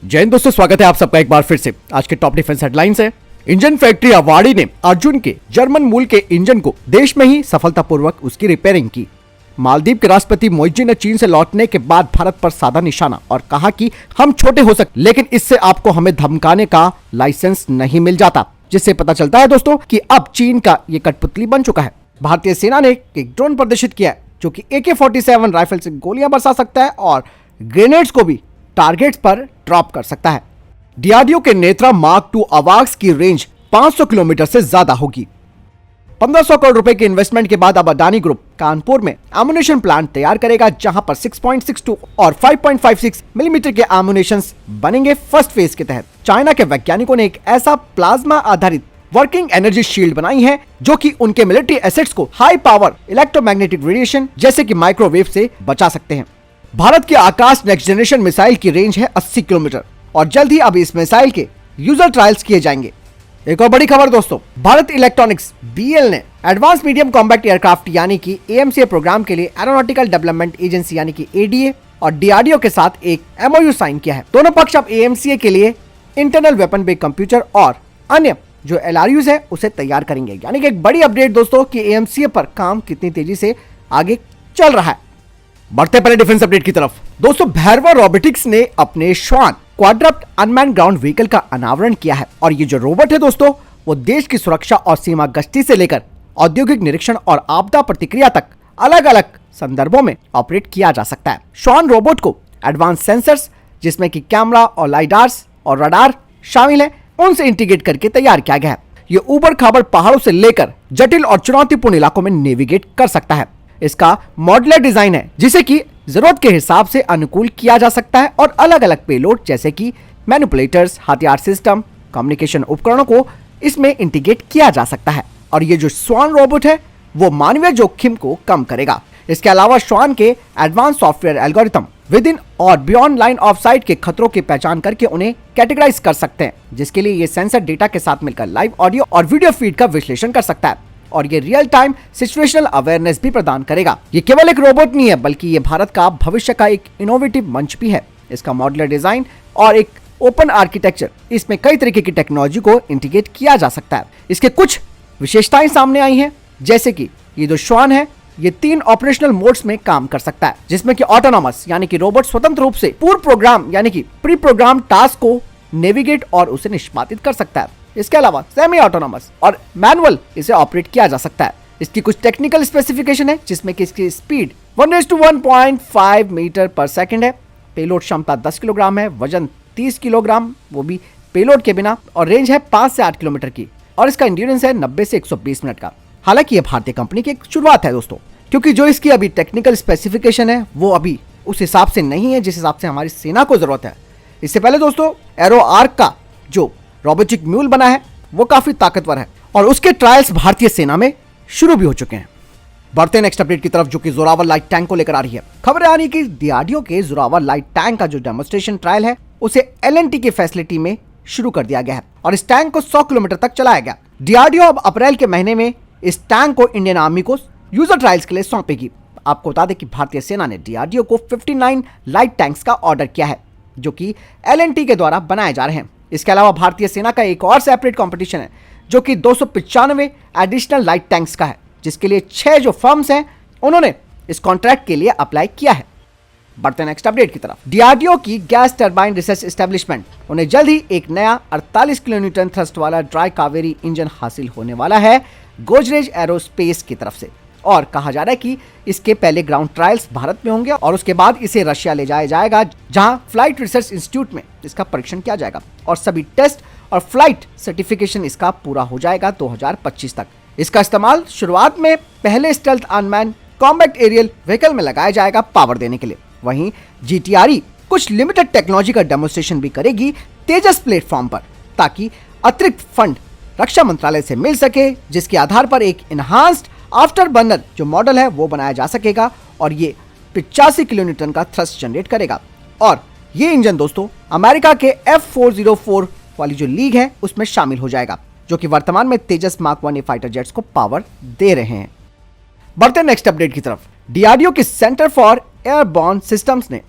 जय हिंद दोस्तों, स्वागत है आप सबका एक बार फिर से। आज के टॉप डिफेंस हेडलाइंस है। इंजन फैक्ट्री अवार्डी ने अर्जुन के जर्मन मूल के इंजन को देश में ही सफलतापूर्वक उसकी रिपेयरिंग की। मालदीव के राष्ट्रपति मोइजी ने चीन से लौटने के बाद भारत पर साधा निशाना और कहा कि हम छोटे हो सकते लेकिन इससे आपको हमें धमकाने का लाइसेंस नहीं मिल जाता, जिससे पता चलता है दोस्तों कि अब चीन का ये कठपुतली बन चुका है। भारतीय सेना ने एक ड्रोन प्रदर्शित किया है जो कि AK-47 राइफल से गोलियां बरसा सकता है और ग्रेनेड्स को भी टारगेट्स पर ड्रॉप कर सकता है। डीआरडीओ के नेत्रा मार्क 2 अवाक्स की रेंज 500 किलोमीटर से ज्यादा होगी। 1500 करोड़ रुपए के इन्वेस्टमेंट के बाद अब अडानी ग्रुप कानपुर में एमुनेशन प्लांट तैयार करेगा, जहां पर 6.62 और 5.56 मिलीमीटर के एमुनेशन बनेंगे फर्स्ट फेज के तहत। चाइना के वैज्ञानिकों ने एक ऐसा प्लाज्मा आधारित वर्किंग एनर्जी शील्ड बनाई है जो कि उनके मिलिट्री एसेट्स को हाई पावर इलेक्ट्रोमैग्नेटिक रेडिएशन जैसे कि माइक्रोवेव से बचा सकते हैं। भारत के आकाश नेक्स्ट जनरेशन मिसाइल की रेंज है 80 किलोमीटर और जल्द ही अब इस मिसाइल के यूजर ट्रायल्स किए जाएंगे। एक और बड़ी खबर दोस्तों, भारत इलेक्ट्रॉनिक्स BL ने एडवांस मीडियम कॉम्बैट एयरक्राफ्ट यानी कि AMCA प्रोग्राम के लिए एरोनॉटिकल डेवलपमेंट एजेंसी यानी कि ADA और DRDO के साथ एक MOU साइन किया है। दोनों पक्ष अब AMCA के लिए इंटरनल वेपन बेस्ड कंप्यूटर और अन्य जो LRUs है उसे तैयार करेंगे। यानी कि एक बड़ी अपडेट दोस्तों कि AMCA पर काम कितनी तेजी से आगे चल रहा है। बढ़ते पहले डिफेंस अपडेट की तरफ दोस्तों, भैरवा रोबोटिक्स ने अपने श्वान क्वाड्रप्ट अनमैन ग्राउंड व्हीकल का अनावरण किया है और ये जो रोबोट है दोस्तों वो देश की सुरक्षा और सीमा गश्ती से लेकर औद्योगिक निरीक्षण और आपदा प्रतिक्रिया तक अलग अलग संदर्भों में ऑपरेट किया जा सकता है। श्वान रोबोट को एडवांस सेंसर्स जिसमें कि कैमरा और लाइडार्स और रडार शामिल है उनसे इंटीग्रेट करके तैयार किया गया है। ये ऊबड़ खाबड़ पहाड़ों से लेकर जटिल और चुनौतीपूर्ण इलाकों में नेविगेट कर सकता है। इसका मॉड्यूलर डिजाइन है जिसे कि जरूरत के हिसाब से अनुकूल किया जा सकता है और अलग अलग पेलोड जैसे कि मैनिपुलेटर्स, हथियार सिस्टम, कम्युनिकेशन उपकरणों को इसमें इंटीग्रेट किया जा सकता है। और ये जो श्वान रोबोट है वो मानवीय जोखिम को कम करेगा। इसके अलावा श्वान के advance software algorithm with in और बियॉन्ड लाइन ऑफ साइट के खतरों की पहचान करके उन्हें कैटेगराइज कर सकते हैं, जिसके लिए ये सेंसर डेटा के साथ मिलकर लाइव ऑडियो और वीडियो फीड का विश्लेषण कर सकता है और ये रियल टाइम सिचुएशनल अवेयरनेस भी प्रदान करेगा। ये केवल एक रोबोट नहीं है बल्कि ये भारत का भविष्य का एक इनोवेटिव मंच भी है। इसका मॉड्यूलर डिजाइन और एक ओपन आर्किटेक्चर, इसमें कई तरीके की टेक्नोलॉजी को इंटीग्रेट किया जा सकता है। इसके कुछ विशेषताएं सामने आई हैं, जैसे कि ये जो श्वान है ये 3 ऑपरेशनल मोड्स में काम कर सकता है, जिसमें कि ऑटोनॉमस यानी कि रोबोट स्वतंत्र रूप से पूर्व प्रोग्राम यानी कि प्री प्रोग्राम टास्क को नेविगेट और उसे निष्पादित कर सकता है। इसके अलावा सेमी ऑटोनॉमस और मैनुअल इसे ऑपरेट किया जा सकता है। इसकी कुछ टेक्निकल स्पेसिफिकेशन है जिसमें कि इसकी स्पीड 1:1.5 मीटर पर सेकंड है, पेलोड क्षमता 10 किलोग्राम है, वजन 30 किलोग्राम वो भी पेलोड के बिना, और रेंज है 5 से 8 किलोमीटर की और इसका इंड्योरेंस है 90 से 120 मिनट का। हालांकि ये भारतीय कंपनी की एक शुरुआत है दोस्तों, क्योंकि जो इसकी अभी टेक्निकल स्पेसिफिकेशन है वो अभी उस हिसाब से नहीं है जिस हिसाब से हमारी सेना को जरूरत है। इससे पहले दोस्तों एरो आर्क का जो रोबोटिक म्यूल बना है वो काफी ताकतवर है और उसके ट्रायल्स भारतीय सेना में शुरू भी हो चुके हैं। बढ़ते नेक्स्ट अपडेट की तरफ जो कि जोरावर लाइट टैंक को लेकर आ रही है। खबर आ रही है कि डीआरडीओ के जोरावर लाइट टैंक का जो डेमोन्स्ट्रेशन ट्रायल है उसे LNT की फैसिलिटी में शुरू कर दिया गया है और इस टैंक को 100 किलोमीटर तक चलाया गया। डीआरडीओ अब अप्रैल के महीने में इस टैंक को इंडियन आर्मी को यूजर ट्रायल्स के लिए सौंपेगी। आपको बता दें कि भारतीय सेना ने डीआरडीओ को 59 लाइट टैंक्स का ऑर्डर किया है जो कि LNT के द्वारा बनाए जा रहे हैं। इसके अलावा भारतीय सेना का एक और सेपरेट कंपटीशन है जो कि 295 एडिशनल लाइट टैंक्स का है, जिसके लिए 6 जो फर्म्स हैं उन्होंने इस कॉन्ट्रैक्ट के लिए अप्लाई किया है। बढ़ते नेक्स्ट अपडेट की तरफ, डीआरडीओ की गैस टरबाइन रिसर्च एस्टेब्लिशमेंट उन्हें जल्द ही एक नया 48 किलोन्यूटन थ्रस्ट वाला ड्राई कावेरी इंजन हासिल होने वाला है गोदरेज एरोस्पेस की तरफ से, और कहा जा रहा है कि इसके पहले ग्राउंड ट्रायल्स भारत में होंगे और उसके बाद इसे रशिया ले जाया जाएगा, जहां फ्लाइट रिसर्च इंस्टीट्यूट में इसका परीक्षण किया जाएगा और सभी टेस्ट और फ्लाइट सर्टिफिकेशन इसका पूरा हो जाएगा 2025 तक। इसका इस्तेमाल शुरुआत में पहले stealth unmanned combat aerial vehicle में लगाया जाएगा पावर देने के लिए। वहीं GTRE कुछ लिमिटेड टेक्नोलॉजी का डेमोन्स्ट्रेशन भी करेगी तेजस प्लेटफॉर्म पर, ताकि अतिरिक्त फंड रक्षा मंत्रालय से मिल सके, जिसके आधार पर एक इनहांस्ड आफ्टर बर्नर जो मॉडल है वो बनाया जा सकेगा और ये 85 किलोन्यूटन का थ्रस्ट जनरेट करेगा। और ये इंजन दोस्तों अमेरिका के F404 वाली जो लीग है उसमें शामिल हो जाएगा, जो कि वर्तमान में तेजस मार्क 1 फाइटर जेट्स को पावर दे रहे हैं। बढ़ते नेक्स्ट अपडेट की तरफ, डीआरडीओ के सेंटर फॉर एयरबॉर्न सिस्टम्स ने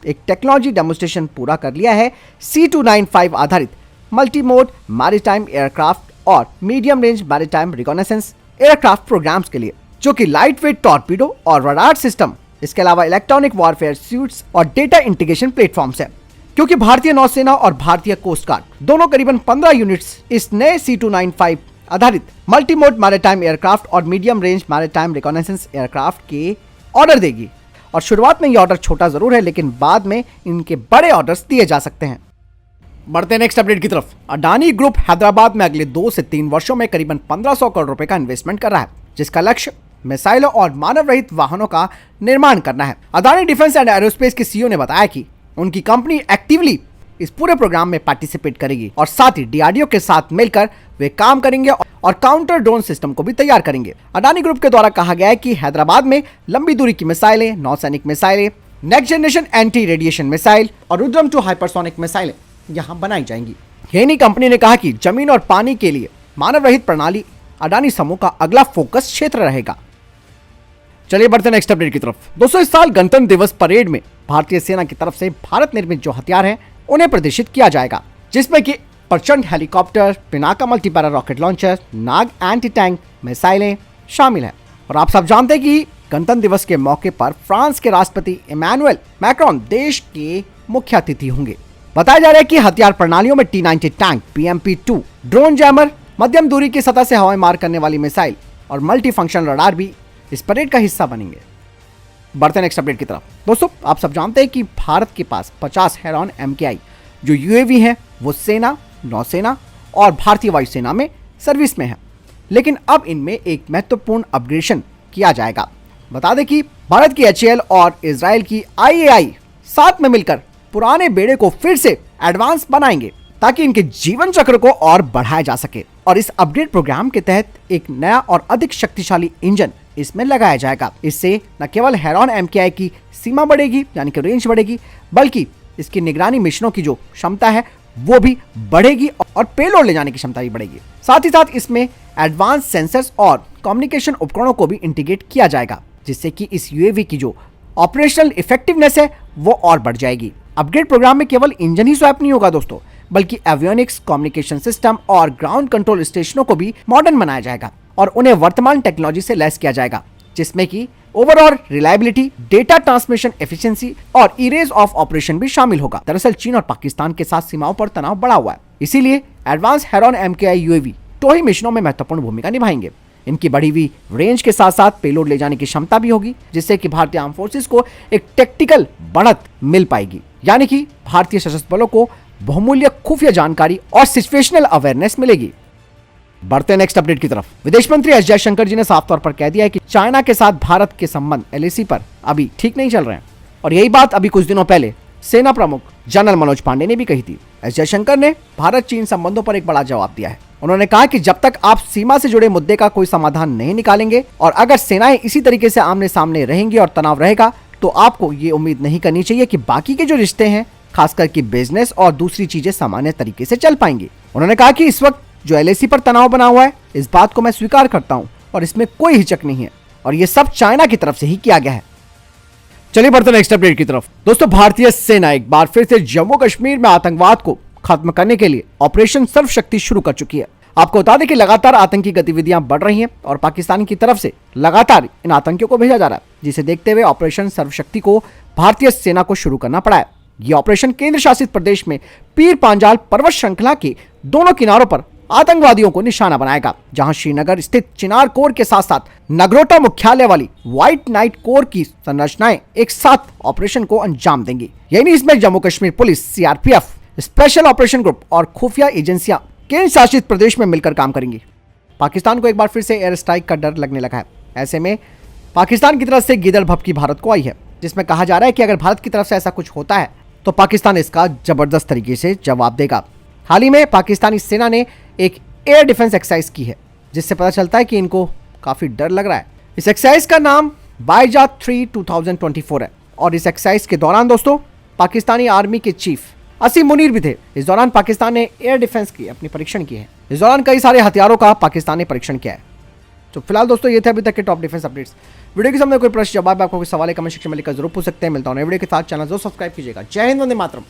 एक टेक्नोलॉजी डेमोन्स्ट्रेशन पूरा कर लिया है C295 आधारित मल्टी मोड मैरीटाइम एयरक्राफ्ट और medium range maritime reconnaissance aircraft programs के लिए, जो कि लाइट वेट टॉर्पीडो और रडार सिस्टम, इसके अलावा इलेक्ट्रॉनिक वॉरफेयर सूट्स और डेटा इंटीग्रेशन प्लेटफॉर्म्स है। क्योंकि भारतीय नौसेना और भारतीय कोस्ट गार्ड दोनों करीबन 15 यूनिट्स इस नए C295 आधारित मल्टी मोड मैरीटाइम एयरक्राफ्ट और medium range maritime reconnaissance aircraft के ऑर्डर देगी। और शुरुआत में ये ऑर्डर छोटा जरूर है, लेकिन बाद में इनके बड़े ऑर्डर्स दिए जा सकते हैं। बढ़ते हैं नेक्स्ट अपडेट की तरफ। अडानी ग्रुप हैदराबाद में अगले 2 से 3 वर्षों में करीबन 1500 करोड़ रुपए का इन्वेस्टमेंट कर रहा है, जिसका लक्ष्य मिसाइलों और मानव रहित वाहनों का निर्माण करना है। अडानी डिफेंस एंड एरोस्पेस के सीईओ ने बताया कि उनकी कंपनी एक्टिवली इस पूरे प्रोग्राम में पार्टिसिपेट करेगी और साथ ही डीआरडीओ के साथ मिलकर वे काम करेंगे और काउंटर ड्रोन सिस्टम को भी तैयार करेंगे। अडानी ग्रुप के द्वारा कहा गया है कि हैदराबाद में लंबी दूरी की मिसाइलें, नौसैनिक मिसाइलें, next generation anti radiation missile और रुद्रम 2 हाइपरसोनिक मिसाइलें यहां बनाई जाएंगी। यही कंपनी ने कहा कि जमीन और पानी के लिए मानव रहित प्रणाली अडानी समूह का अगला फोकस क्षेत्र रहेगा। चलिए बढ़ते नेक्स्ट अपडेट की तरफ। दोस्तों, इस साल गणतंत्र दिवस परेड में भारतीय सेना की तरफ से भारत निर्मित जो हथियार हैं उन्हें प्रदर्शित किया जाएगा, जिसमें कि प्रचंड हेलीकॉप्टर, पिनाका मल्टीपैरा rocket launcher, Nag anti tank मिसाइलें शामिल हैं। और आप सब जानते हैं कि गणतंत्र दिवस के मौके पर फ्रांस के राष्ट्रपति इमैनुअल मैक्रोन देश के मुख्य अतिथि होंगे। बताया जा रहा है कि हथियार प्रणालियों में T-90 tank, PMP-2 drone jammer, मध्यम दूरी की सतह से हवाई मार करने वाली मिसाइल और मल्टी फंक्शन रडार भी इस परेड का हिस्सा बनेंगे। बढ़ते नेक्स्ट अपडेट की तरफ। दोस्तों, आप सब जानते हैं कि भारत के पास 50 हेरॉन MKI जो UAV हैं वो सेना, नौसेना और भारतीय वायुसेना में सर्विस में है, लेकिन अब इनमें एक महत्वपूर्ण अपग्रेडेशन किया जाएगा। बता दें कि भारत की HAL और इजराइल की IAI साथ में मिलकर पुराने बेड़े को फिर से एडवांस बनाएंगे ताकि इनके जीवन चक्र को और बढ़ाया जा सके। और इस अपग्रेड प्रोग्राम के तहत एक नया और अधिक शक्तिशाली इंजन इसमें लगाया जाएगा। इससे न केवल हेरॉन MKI की सीमा बढ़ेगी, यानी कि रेंज बढ़ेगी, बल्कि इसकी निगरानी मिशनों की जो क्षमता है वो भी बढ़ेगी और पेलोड ले जाने की क्षमता भी बढ़ेगी। साथ ही साथ इसमें एडवांस सेंसर्स और कम्युनिकेशन उपकरणों को भी इंटीग्रेट किया जाएगा, जिससे कि इस UAV की जो ऑपरेशनल इफेक्टिवनेस है वो और बढ़ जाएगी। अपग्रेड प्रोग्राम में केवल इंजन ही स्वैप नहीं होगा दोस्तों, बल्कि एवियोनिक्स, कम्युनिकेशन सिस्टम और ग्राउंड कंट्रोल स्टेशनों को भी मॉडर्न बनाया जाएगा और उन्हें वर्तमान टेक्नोलॉजी से लैस किया जाएगा, जिसमें कि overall reliability, data transmission efficiency और इरेज ऑफ ऑपरेशन भी शामिल होगा। दरअसल चीन और पाकिस्तान के साथ सीमाओं पर तनाव बढ़ा हुआ है, इसीलिए एडवांस हेरॉन MKI UAV टोही मिशनों में महत्वपूर्ण भूमिका निभाएंगे। इनकी बढ़ी हुई रेंज के साथ साथ पेलोड ले जाने की क्षमता भी होगी, जिससे कि भारतीय आर्म फोर्सेस को एक टेक्टिकल बढ़त मिल पाएगी, यानी कि भारतीय सशस्त्र बलों को बहुमूल्य खुफिया जानकारी और सिचुएशनल अवेयरनेस मिलेगी। बढ़ते नेक्स्ट अपडेट की तरफ। विदेश मंत्री एस जयशंकर जी ने साफ तौर पर कह दिया है कि चाइना के साथ भारत के संबंध LAC पर अभी ठीक नहीं चल रहे हैं, और यही बात अभी कुछ दिनों पहले सेना प्रमुख जनरल मनोज पांडे ने भी कही थी। एस जयशंकर ने भारत चीन संबंधों पर एक बड़ा जवाब दिया है। उन्होंने कहा कि जब तक आप सीमा से जुड़े मुद्दे का कोई समाधान नहीं निकालेंगे और अगर सेनाएं इसी तरीके से आमने सामने रहेंगी और तनाव रहेगा, तो आपको ये उम्मीद नहीं करनी चाहिए कि बाकी के जो रिश्ते हैं, खासकर कि बिजनेस और दूसरी चीजें सामान्य तरीके से चल पाएंगी। उन्होंने कहा कि इस वक्त जो LAC पर तनाव बना हुआ है, इस बात को मैं स्वीकार करता हूं और इसमें कोई हिचक नहीं है, और ये सब चाइना की तरफ से ही किया गया है। चलिए बढ़ते नेक्स्ट अपडेट की तरफ। दोस्तों, भारतीय सेना एक बार फिर से जम्मू कश्मीर में आतंकवाद को खत्म करने के लिए ऑपरेशन सर्वशक्ति शुरू कर चुकी है। आपको बता दें कि लगातार आतंकी गतिविधियां बढ़ रही हैं और पाकिस्तान की तरफ से लगातार इन आतंकियों को भेजा जा रहा है, जिसे देखते हुए ऑपरेशन सर्वशक्ति को भारतीय सेना को शुरू करना पड़ा है। यह ऑपरेशन केंद्र शासित प्रदेश में पीर पांजाल पर्वत श्रृंखला के दोनों किनारों पर आतंकवादियों को निशाना बनाएगा, जहां श्रीनगर स्थित चिनार कोर के साथ साथ नगरोटा मुख्यालय वाली व्हाइट नाइट कोर की संरचनाएं एक साथ ऑपरेशन को अंजाम देंगी। यानी इसमें Jammu Kashmir police, CRPF, special operation group और खुफिया एजेंसियां केंद्र शासित प्रदेश में मिलकर काम करेंगी। पाकिस्तान को एक बार फिर से एयर स्ट्राइक का डर लगने लगा है। ऐसे में पाकिस्तान की तरफ से गिदड़ भपकी भारत को आई है, जिसमें कहा जा रहा है कि अगर भारत की तरफ से ऐसा कुछ होता है तो पाकिस्तान इसका जबरदस्त तरीके से जवाब देगा। हाल ही में पाकिस्तानी सेना ने एक एयर डिफेंस एक्सरसाइज की है, जिससे पता चलता है कि इनको काफी डर लग रहा है। इस एक्सरसाइज का नाम बायजात 3 2024 है, और इस एक्सरसाइज के दौरान दोस्तों पाकिस्तानी आर्मी के चीफ असीम मुनीर भी थे। इस दौरान पाकिस्तान ने एयर डिफेंस की अपनी परीक्षण की है। इस दौरान कई सारे हथियारों का पाकिस्तान ने परीक्षण किया है। तो फिलहाल दोस्तों ये थे अभी तक के टॉप डिफेंस अपडेट्स। वीडियो के सामने कोई प्रश्न जवाब आपको कोई सवाल है कमेंट सेक्शन में लिखकर जरूर पूछ सकते हैं। मिलता हूं नए वीडियो के साथ, चैनल जरूर सब्सक्राइब कीजिएगा। जय हिंद, वंदे मातरम।